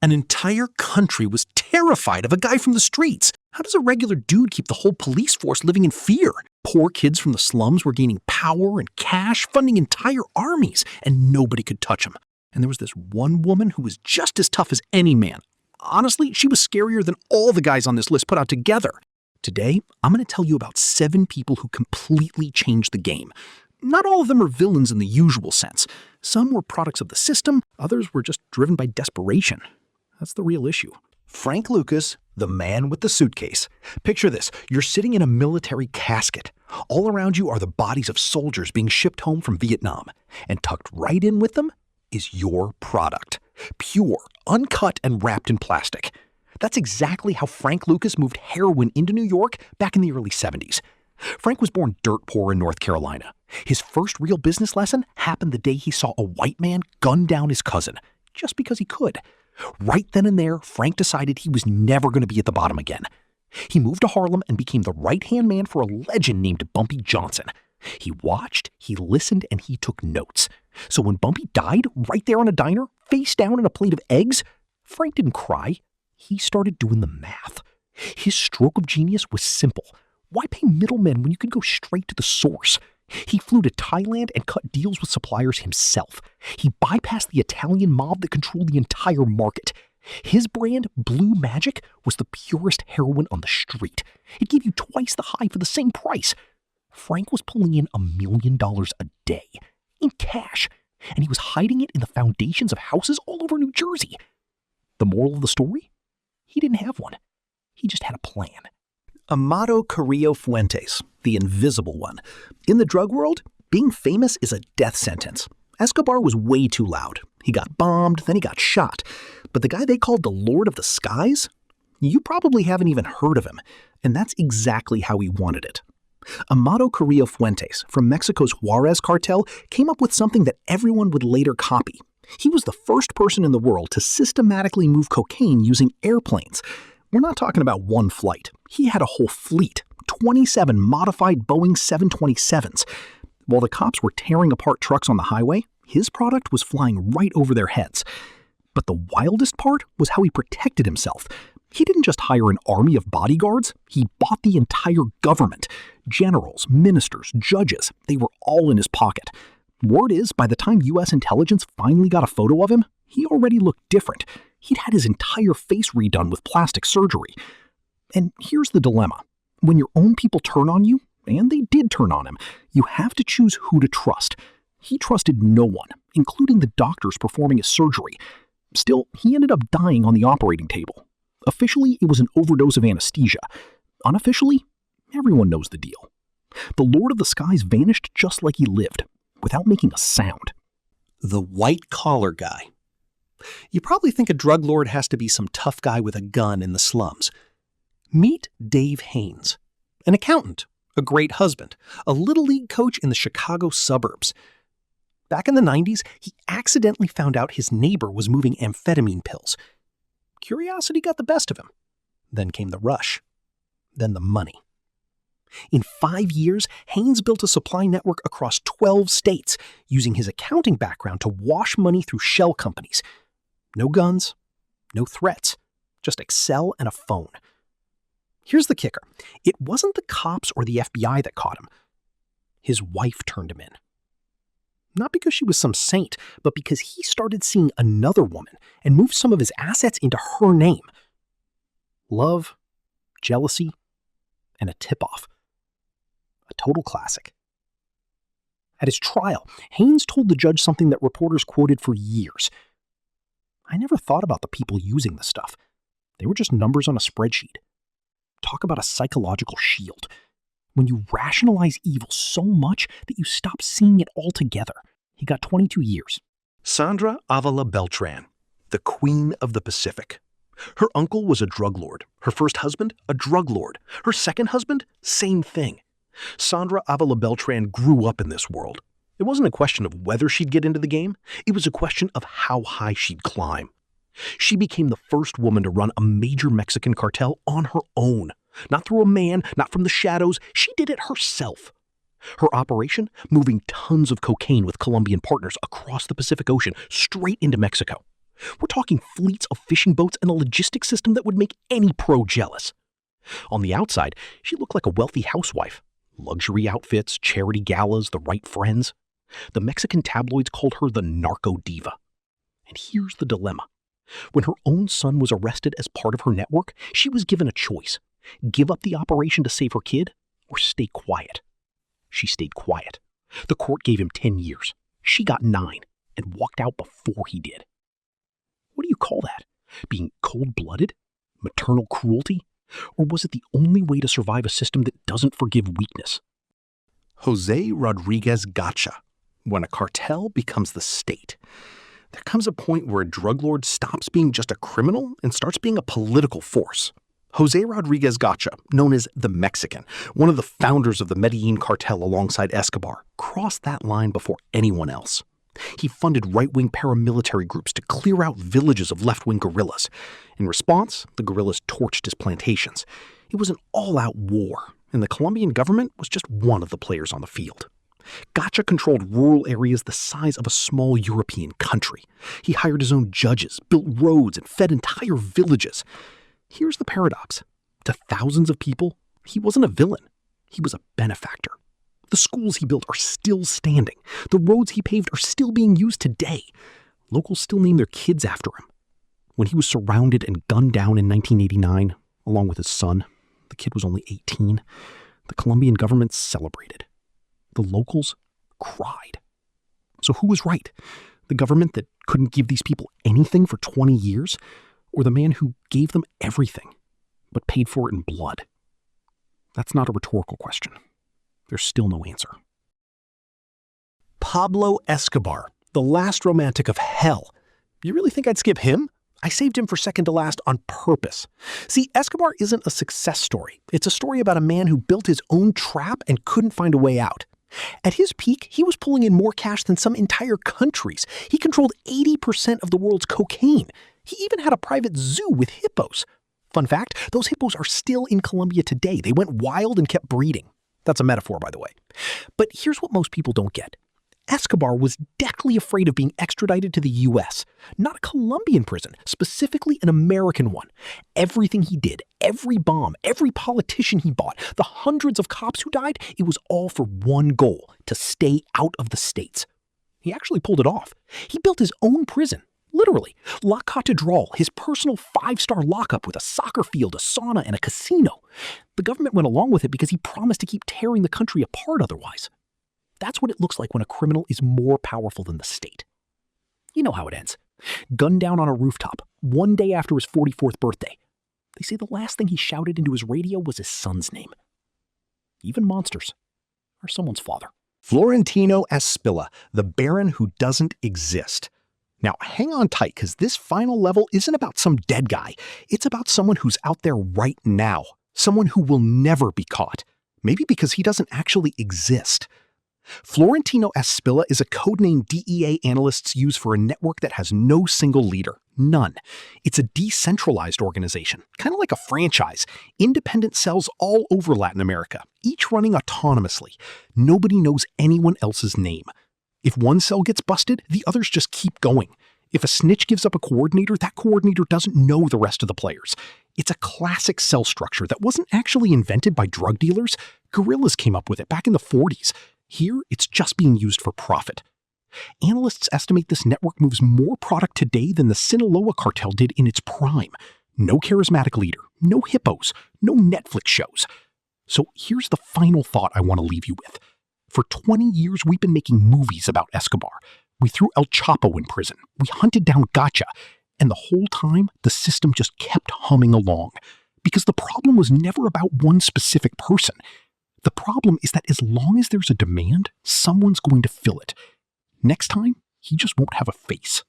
An entire country was terrified of a guy from the streets. How does a regular dude keep the whole police force living in fear? Poor kids from the slums were gaining power and cash, funding entire armies, and nobody could touch them. And there was this one woman who was just as tough as any man. Honestly, she was scarier than all the guys on this list put out together. Today, I'm going to tell you about 7 people who completely changed the game. Not all of them are villains in the usual sense. Some were products of the system, others were just driven by desperation. That's the real issue. Frank Lucas, the man with the suitcase. Picture this, you're sitting in a military casket. All around you are the bodies of soldiers being shipped home from Vietnam. And tucked right in with them is your product. Pure, uncut, and wrapped in plastic. That's exactly how Frank Lucas moved heroin into New York back in the early 70s. Frank was born dirt poor in North Carolina. His first real business lesson happened the day he saw a white man gun down his cousin, just because he could. Right then and there, Frank decided he was never going to be at the bottom again. He moved to Harlem and became the right-hand man for a legend named Bumpy Johnson. He watched, he listened, and he took notes. So when Bumpy died right there in a diner, face down in a plate of eggs, Frank didn't cry. He started doing the math. His stroke of genius was simple. Why pay middlemen when you could go straight to the source? He flew to Thailand and cut deals with suppliers himself. He bypassed the Italian mob that controlled the entire market. His brand, Blue Magic, was the purest heroin on the street. It gave you twice the high for the same price. Frank was pulling in $1 million a day, in cash, and he was hiding it in the foundations of houses all over New Jersey. The moral of the story? He didn't have one. He just had a plan. Amado Carrillo Fuentes, the invisible one. In the drug world, being famous is a death sentence. Escobar was way too loud. He got bombed, then he got shot. But the guy they called the Lord of the Skies? You probably haven't even heard of him, and that's exactly how he wanted it. Amado Carrillo Fuentes, from Mexico's Juarez cartel, came up with something that everyone would later copy. He was the first person in the world to systematically move cocaine using airplanes. We're not talking about one flight. He had a whole fleet, 27 modified Boeing 727s. While the cops were tearing apart trucks on the highway, his product was flying right over their heads. But the wildest part was how he protected himself. He didn't just hire an army of bodyguards, he bought the entire government. Generals, ministers, judges, they were all in his pocket. Word is, by the time U.S. intelligence finally got a photo of him, he already looked different. He'd had his entire face redone with plastic surgery. And here's the dilemma. When your own people turn on you, and they did turn on him, you have to choose who to trust. He trusted no one, including the doctors performing his surgery. Still, he ended up dying on the operating table. Officially, it was an overdose of anesthesia. Unofficially, everyone knows the deal. The Lord of the Skies vanished just like he lived, without making a sound. The white-collar guy. You probably think a drug lord has to be some tough guy with a gun in the slums. Meet Dave Haynes, an accountant, a great husband, a little league coach in the Chicago suburbs. Back in the 90s, he accidentally found out his neighbor was moving amphetamine pills. Curiosity got the best of him. Then came the rush. Then the money. In 5 years, Haynes built a supply network across 12 states, using his accounting background to wash money through shell companies. No guns, no threats, just Excel and a phone. Here's the kicker. It wasn't the cops or the FBI that caught him. His wife turned him in. Not because she was some saint, but because he started seeing another woman and moved some of his assets into her name. Love, jealousy, and a tip-off. A total classic. At his trial, Haynes told the judge something that reporters quoted for years. I never thought about the people using the stuff. They were just numbers on a spreadsheet. Talk about a psychological shield. When you rationalize evil so much that you stop seeing it altogether. He got 22 years. Sandra Avila Beltran, the Queen of the Pacific. Her uncle was a drug lord. Her first husband, a drug lord. Her second husband, same thing. Sandra Avila Beltran grew up in this world. It wasn't a question of whether she'd get into the game. It was a question of how high she'd climb. She became the first woman to run a major Mexican cartel on her own. Not through a man, not from the shadows. She did it herself. Her operation, moving tons of cocaine with Colombian partners across the Pacific Ocean, straight into Mexico. We're talking fleets of fishing boats and a logistics system that would make any pro jealous. On the outside, she looked like a wealthy housewife. Luxury outfits, charity galas, the right friends. The Mexican tabloids called her the narco diva. And here's the dilemma. When her own son was arrested as part of her network, she was given a choice. Give up the operation to save her kid, or stay quiet. She stayed quiet. The court gave him 10 years. She got 9 and walked out before he did. What do you call that? Being cold-blooded? Maternal cruelty? Or was it the only way to survive a system that doesn't forgive weakness? Jose Rodriguez Gotcha. When a cartel becomes the state, there comes a point where a drug lord stops being just a criminal and starts being a political force. Jose Rodriguez Gotcha, known as the Mexican, one of the founders of the Medellin cartel alongside Escobar, crossed that line before anyone else. He funded right-wing paramilitary groups to clear out villages of left-wing guerrillas. In response, the guerrillas torched his plantations. It was an all-out war, and the Colombian government was just one of the players on the field. Gotcha controlled rural areas the size of a small European country. He hired his own judges, built roads, and fed entire villages. Here's the paradox. To thousands of people, he wasn't a villain. He was a benefactor. The schools he built are still standing. The roads he paved are still being used today. Locals still name their kids after him. When he was surrounded and gunned down in 1989, along with his son, the kid was only 18, the Colombian government celebrated. The locals cried. So who was right? The government that couldn't give these people anything for 20 years? Or the man who gave them everything, but paid for it in blood? That's not a rhetorical question. There's still no answer. Pablo Escobar, the last romantic of hell. You really think I'd skip him? I saved him for second to last on purpose. See, Escobar isn't a success story. It's a story about a man who built his own trap and couldn't find a way out. At his peak, he was pulling in more cash than some entire countries. He controlled 80% of the world's cocaine. He even had a private zoo with hippos. Fun fact, those hippos are still in Colombia today. They went wild and kept breeding. That's a metaphor, by the way. But here's what most people don't get. Escobar was deathly afraid of being extradited to the U.S. Not a Colombian prison, specifically an American one. Everything he did, every bomb, every politician he bought, the hundreds of cops who died, it was all for one goal, to stay out of the States. He actually pulled it off. He built his own prison, literally. La Catedral, his personal 5-star lockup with a soccer field, a sauna, and a casino. The government went along with it because he promised to keep tearing the country apart otherwise. That's what it looks like when a criminal is more powerful than the state. You know how it ends. Gunned down on a rooftop, one day after his 44th birthday. They say the last thing he shouted into his radio was his son's name. Even monsters are someone's father. Florentino Aspilla, the Baron who doesn't exist. Now, hang on tight, because this final level isn't about some dead guy. It's about someone who's out there right now. Someone who will never be caught. Maybe because he doesn't actually exist. Florentino Aspilla is a codename DEA analysts use for a network that has no single leader. None. It's a decentralized organization, kind of like a franchise. Independent cells all over Latin America, each running autonomously. Nobody knows anyone else's name. If one cell gets busted, the others just keep going. If a snitch gives up a coordinator, that coordinator doesn't know the rest of the players. It's a classic cell structure that wasn't actually invented by drug dealers. Guerrillas came up with it back in the 40s. Here, it's just being used for profit. Analysts estimate this network moves more product today than the Sinaloa cartel did in its prime. No charismatic leader, no hippos, no Netflix shows. So here's the final thought I want to leave you with. For 20 years, we've been making movies about Escobar. We threw El Chapo in prison. We hunted down Gotcha. And the whole time, the system just kept humming along. Because the problem was never about one specific person. The problem is that as long as there's a demand, someone's going to fill it. Next time, he just won't have a face.